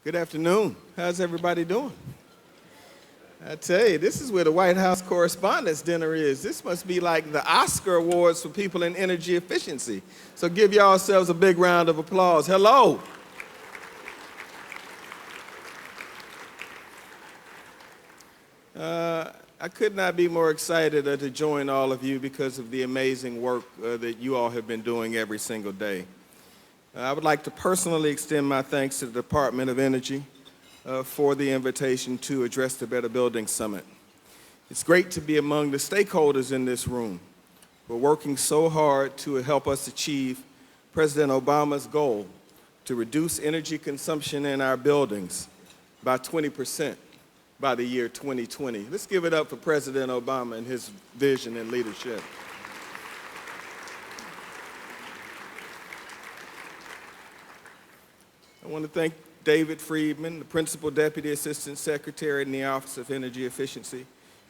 Good afternoon. How's everybody doing? I tell you, this is where the White House Correspondents' Dinner is. This must be like the Oscar Awards for people in energy efficiency. So give yourselves a big round of applause. Hello. I could not be more excited to join all of you because of the amazing work that you all have been doing every single day. I would like to personally extend my thanks to the Department of Energy for the invitation to address the Better Building Summit. It's great to be among the stakeholders in this room who are working so hard to help us achieve President Obama's goal to reduce energy consumption in our buildings by 20% by the year 2020. Let's give it up for President Obama and his vision and leadership. I want to thank David Friedman, the Principal Deputy Assistant Secretary in the Office of Energy Efficiency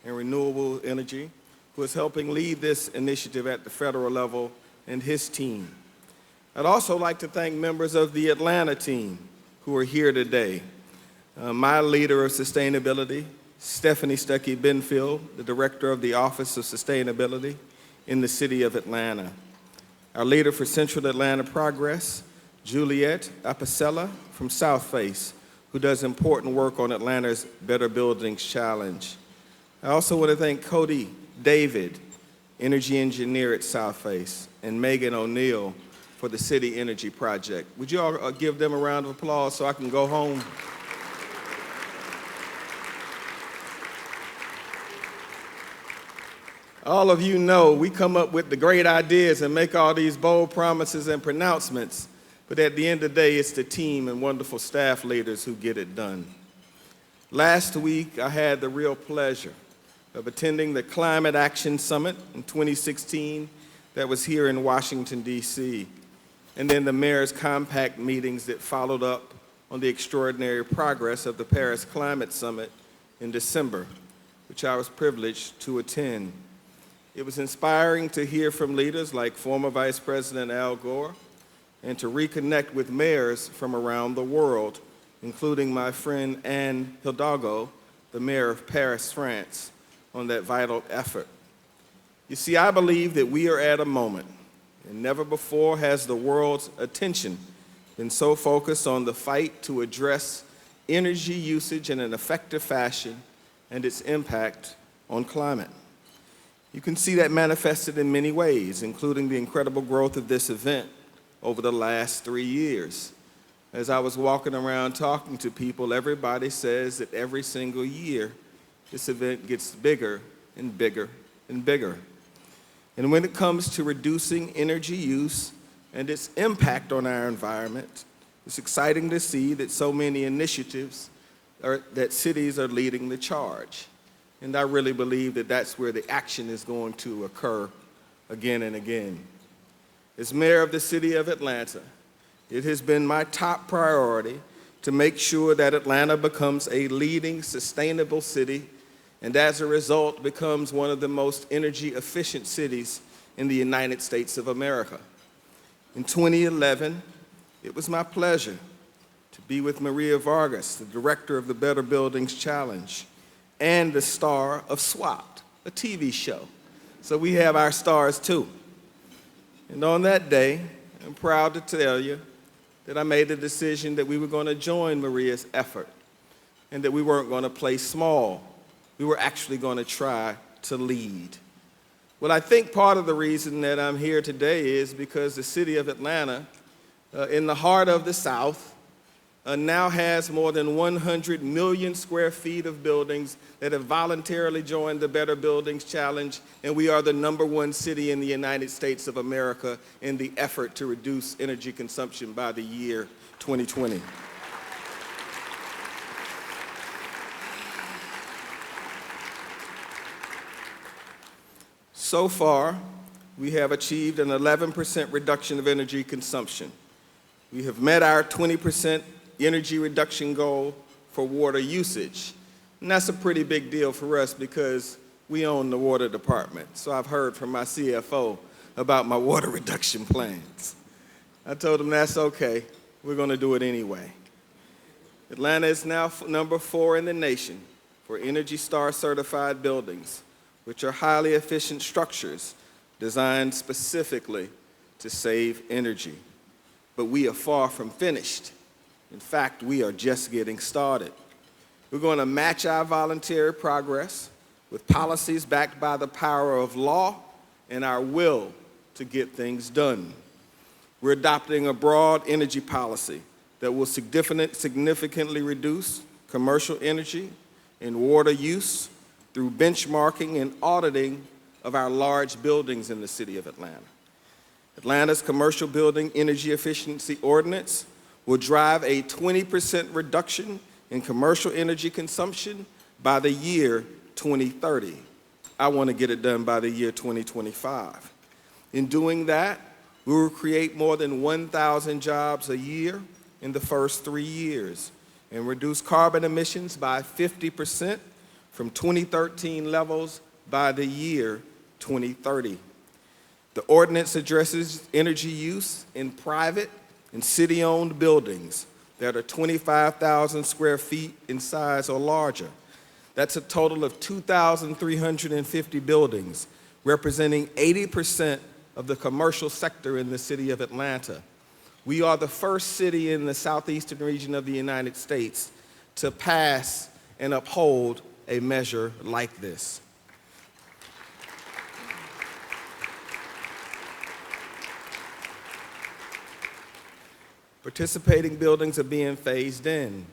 and Renewable Energy, who is helping lead this initiative at the federal level, and his team. I'd also like to thank members of the Atlanta team who are here today. My leader of sustainability, Stephanie Stuckey-Benfield, the Director of the Office of Sustainability in the City of Atlanta. Our leader for Central Atlanta Progress, Juliet Apicella from South Face, who does important work on Atlanta's Better Buildings Challenge. I also want to thank Cody David, energy engineer at South Face, and Megan O'Neill for the City Energy Project. Would you all give them a round of applause so I can go home? All of you know we come up with the great ideas and make all these bold promises and pronouncements, but at the end of the day, it's the team and wonderful staff leaders who get it done. Last week, I had the real pleasure of attending the Climate Action Summit in 2016 that was here in Washington, D.C., and then the Mayor's Compact meetings that followed up on the extraordinary progress of the Paris Climate Summit in December, which I was privileged to attend. It was inspiring to hear from leaders like former Vice President Al Gore and to reconnect with mayors from around the world, including my friend Anne Hidalgo, the mayor of Paris, France, on that vital effort. You see, I believe that we are at a moment, and never before has the world's attention been so focused on the fight to address energy usage in an effective fashion and its impact on climate. You can see that manifested in many ways, including the incredible growth of this event over the last 3 years. As I was walking around talking to people, everybody says that every single year this event gets bigger and bigger and bigger. And when it comes to reducing energy use and its impact on our environment, it's exciting to see that so many initiatives that cities are leading the charge. And I really believe that that's where the action is going to occur again and again. As mayor of the city of Atlanta, it has been my top priority to make sure that Atlanta becomes a leading sustainable city and as a result becomes one of the most energy efficient cities in the United States of America. In 2011, it was my pleasure to be with Maria Vargas, the director of the Better Buildings Challenge, and the star of SWAT, a TV show. So we have our stars too. And on that day, I'm proud to tell you that I made the decision that we were going to join Maria's effort and that we weren't going to play small. We were actually going to try to lead. Well, I think part of the reason that I'm here today is because the city of Atlanta, in the heart of the South, now has more than 100 million square feet of buildings that have voluntarily joined the Better Buildings Challenge, and we are the #1 city in the United States of America in the effort to reduce energy consumption by the year 2020. So far, we have achieved an 11% reduction of energy consumption. We have met our 20% energy reduction goal for water usage. And that's a pretty big deal for us because we own the water department. So I've heard from my CFO about my water reduction plans. I told him that's okay, we're going to do it anyway. Atlanta is now number 4 in the nation for Energy Star certified buildings, which are highly efficient structures designed specifically to save energy. But we are far from finished. In fact, we are just getting started. We're going to match our voluntary progress with policies backed by the power of law and our will to get things done. We're adopting a broad energy policy that will significantly reduce commercial energy and water use through benchmarking and auditing of our large buildings in the city of Atlanta. Atlanta's commercial building energy efficiency ordinance will drive a 20% reduction in commercial energy consumption by the year 2030. I want to get it done by the year 2025. In doing that, we will create more than 1,000 jobs a year in the first 3 years and reduce carbon emissions by 50% from 2013 levels by the year 2030. The ordinance addresses energy use in private and city-owned buildings that are 25,000 square feet in size or larger. That's a total of 2,350 buildings, representing 80% of the commercial sector in the city of Atlanta. We are the first city in the southeastern region of the United States to pass and uphold a measure like this. Participating buildings are being phased in.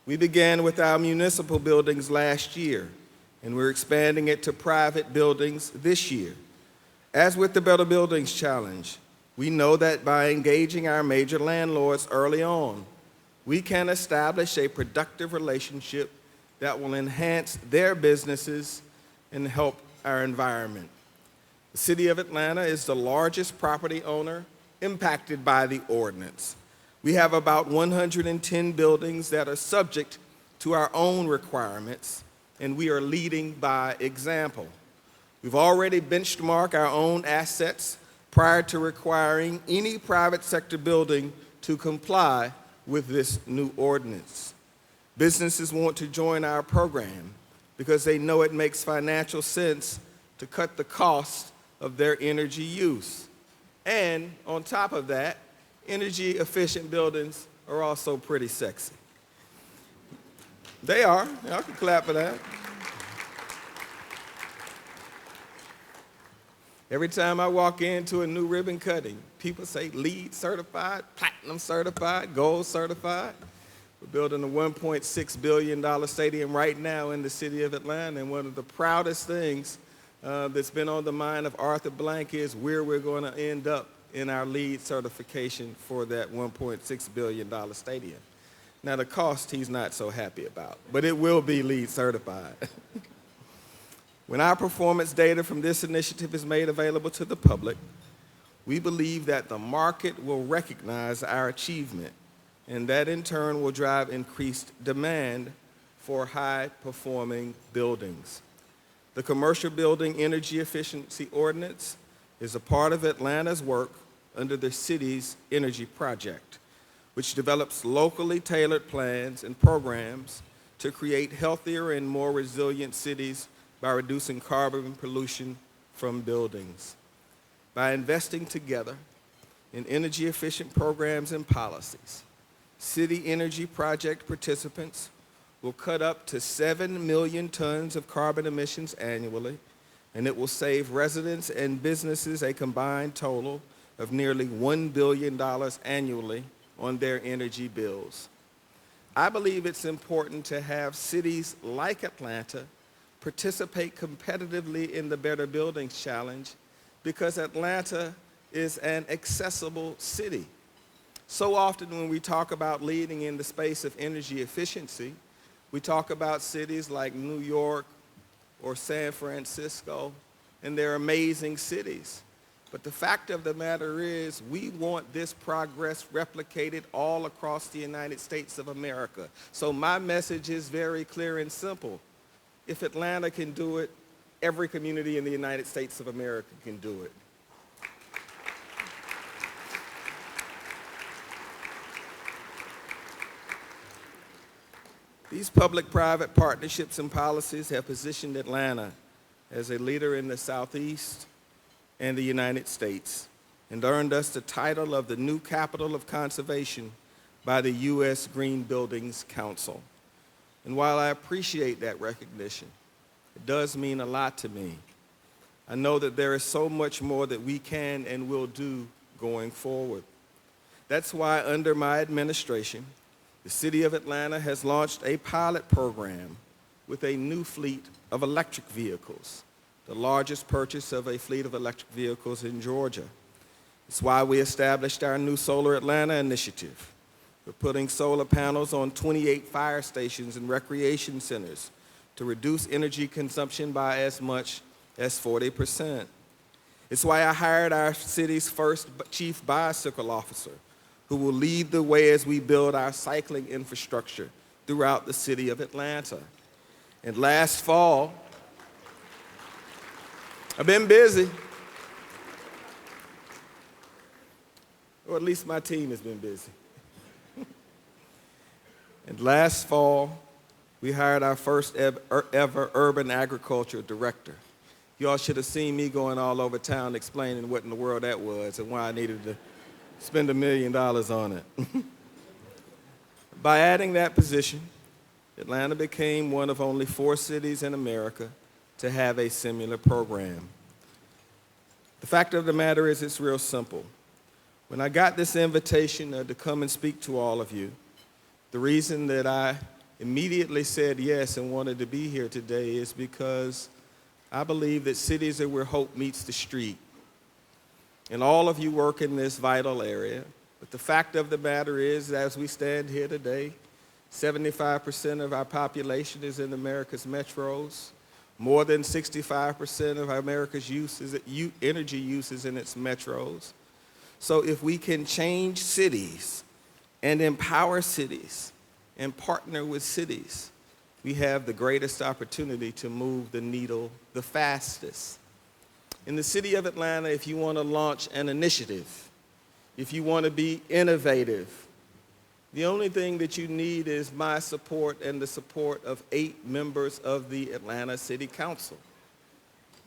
We began with our municipal buildings last year, and we're expanding it to private buildings this year. As with the Better Buildings Challenge, we know that by engaging our major landlords early on, we can establish a productive relationship that will enhance their businesses and help our environment. The City of Atlanta is the largest property owner impacted by the ordinance. We have about 110 buildings that are subject to our own requirements, and we are leading by example. We've already benchmarked our own assets prior to requiring any private sector building to comply with this new ordinance. Businesses want to join our program because they know it makes financial sense to cut the cost of their energy use. And on top of that, energy efficient buildings are also pretty sexy. They are. Y'all can clap for that. Every time I walk into a new ribbon cutting, people say LEED certified, platinum certified, gold certified. We're building a $1.6 billion stadium right now in the city of Atlanta, and one of the proudest things that's been on the mind of Arthur Blank is where we're going to end up in our LEED certification for that $1.6 billion stadium. Now, the cost he's not so happy about, but it will be LEED certified. When our performance data from this initiative is made available to the public, we believe that the market will recognize our achievement, and that in turn will drive increased demand for high-performing buildings. The Commercial Building Energy Efficiency Ordinance is a part of Atlanta's work under the city's energy project, which develops locally tailored plans and programs to create healthier and more resilient cities by reducing carbon pollution from buildings. By investing together in energy efficient programs and policies, city energy project participants will cut up to 7 million tons of carbon emissions annually, and it will save residents and businesses a combined total of nearly $1 billion annually on their energy bills. I believe it's important to have cities like Atlanta participate competitively in the Better Buildings Challenge because Atlanta is an accessible city. So often when we talk about leading in the space of energy efficiency, we talk about cities like New York or San Francisco, and they're amazing cities. But the fact of the matter is, we want this progress replicated all across the United States of America. So my message is very clear and simple. If Atlanta can do it, every community in the United States of America can do it. These public-private partnerships and policies have positioned Atlanta as a leader in the Southeast and the United States and earned us the title of the new capital of conservation by the U.S. Green Buildings Council. And while I appreciate that recognition, it does mean a lot to me. I know that there is so much more that we can and will do going forward. That's why under my administration, the City of Atlanta has launched a pilot program with a new fleet of electric vehicles, the largest purchase of a fleet of electric vehicles in Georgia. It's why we established our new Solar Atlanta initiative. We're putting solar panels on 28 fire stations and recreation centers to reduce energy consumption by as much as 40%. It's why I hired our city's first chief bicycle officer, who will lead the way as we build our cycling infrastructure throughout the city of Atlanta. And last fall, I've been busy, or at least my team has been busy. And last fall, we hired our first ever urban agriculture director. Y'all should have seen me going all over town explaining what in the world that was and why I needed to spend $1 million on it. By adding that position, Atlanta became one of only 4 cities in America to have a similar program. The fact of the matter is it's real simple. When I got this invitation to come and speak to all of you, the reason that I immediately said yes and wanted to be here today is because I believe that cities are where hope meets the street. And all of you work in this vital area. But the fact of the matter is, as we stand here today, 75% of our population is in America's metros. More than 65% of America's energy use is in its metros. So if we can change cities and empower cities and partner with cities, we have the greatest opportunity to move the needle the fastest. In the city of Atlanta, if you want to launch an initiative, if you want to be innovative, the only thing that you need is my support and the support of 8 members of the Atlanta City Council.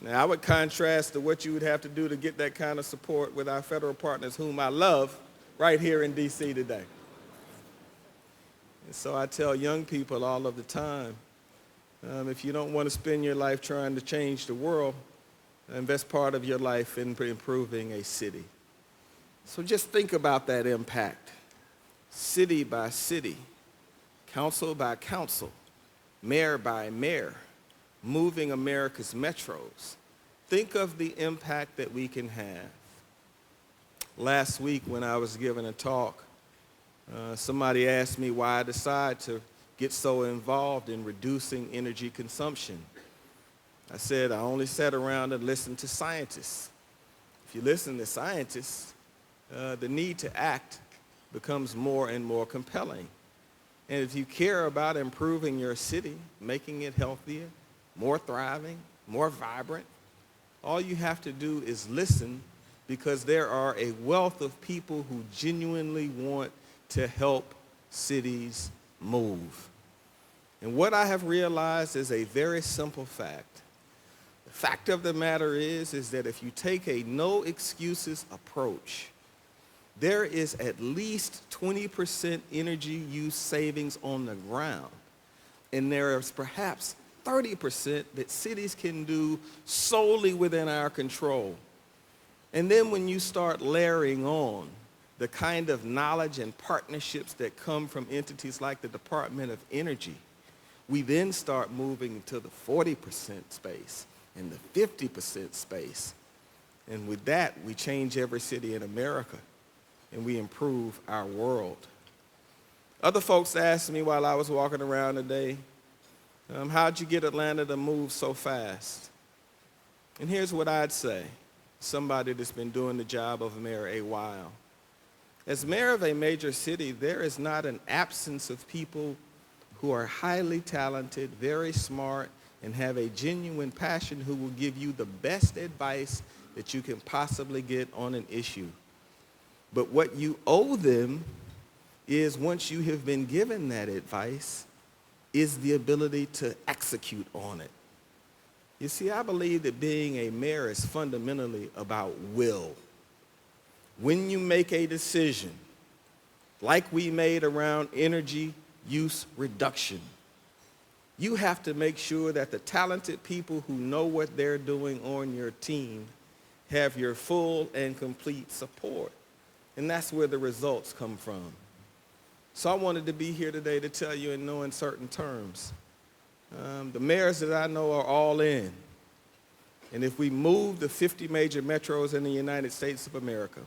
Now, I would contrast to what you would have to do to get that kind of support with our federal partners, whom I love, right here in D.C. today. And so I tell young people all of the time, if you don't want to spend your life trying to change the world, invest part of your life in improving a city. So just think about that impact. City by city, council by council, mayor by mayor, moving America's metros. Think of the impact that we can have. Last week when I was giving a talk, somebody asked me why I decided to get so involved in reducing energy consumption. I said I only sat around and listened to scientists. If you listen to scientists, the need to act becomes more and more compelling. And if you care about improving your city, making it healthier, more thriving, more vibrant, all you have to do is listen, because there are a wealth of people who genuinely want to help cities move. And what I have realized is a very simple fact. The fact of the matter is that if you take a no excuses approach, there is at least 20% energy use savings on the ground. And there is perhaps 30% that cities can do solely within our control. And then when you start layering on the kind of knowledge and partnerships that come from entities like the Department of Energy, we then start moving to the 40% space and the 50% space. And with that, we change every city in America, and we improve our world. Other folks asked me while I was walking around today, how'd you get Atlanta to move so fast? And here's what I'd say, somebody that's been doing the job of mayor a while. As mayor of a major city, there is not an absence of people who are highly talented, very smart, and have a genuine passion who will give you the best advice that you can possibly get on an issue. But what you owe them is, once you have been given that advice, is the ability to execute on it. You see, I believe that being a mayor is fundamentally about will. When you make a decision, like we made around energy use reduction, you have to make sure that the talented people who know what they're doing on your team have your full and complete support. And that's where the results come from. So I wanted to be here today to tell you in no uncertain terms, the mayors that I know are all in. And if we move the 50 major metros in the United States of America,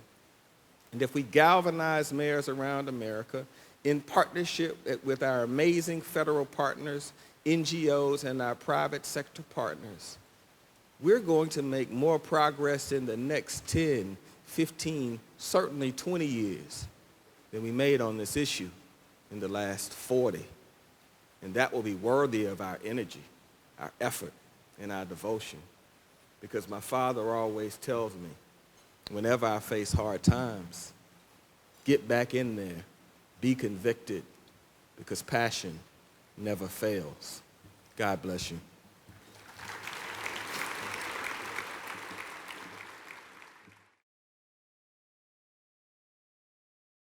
and if we galvanize mayors around America in partnership with our amazing federal partners, NGOs, and our private sector partners, we're going to make more progress in the next 10, 15, certainly 20 years than we made on this issue in the last 40. And that will be worthy of our energy, our effort, and our devotion. Because my father always tells me, whenever I face hard times, get back in there, be convicted, because passion never fails. God bless you.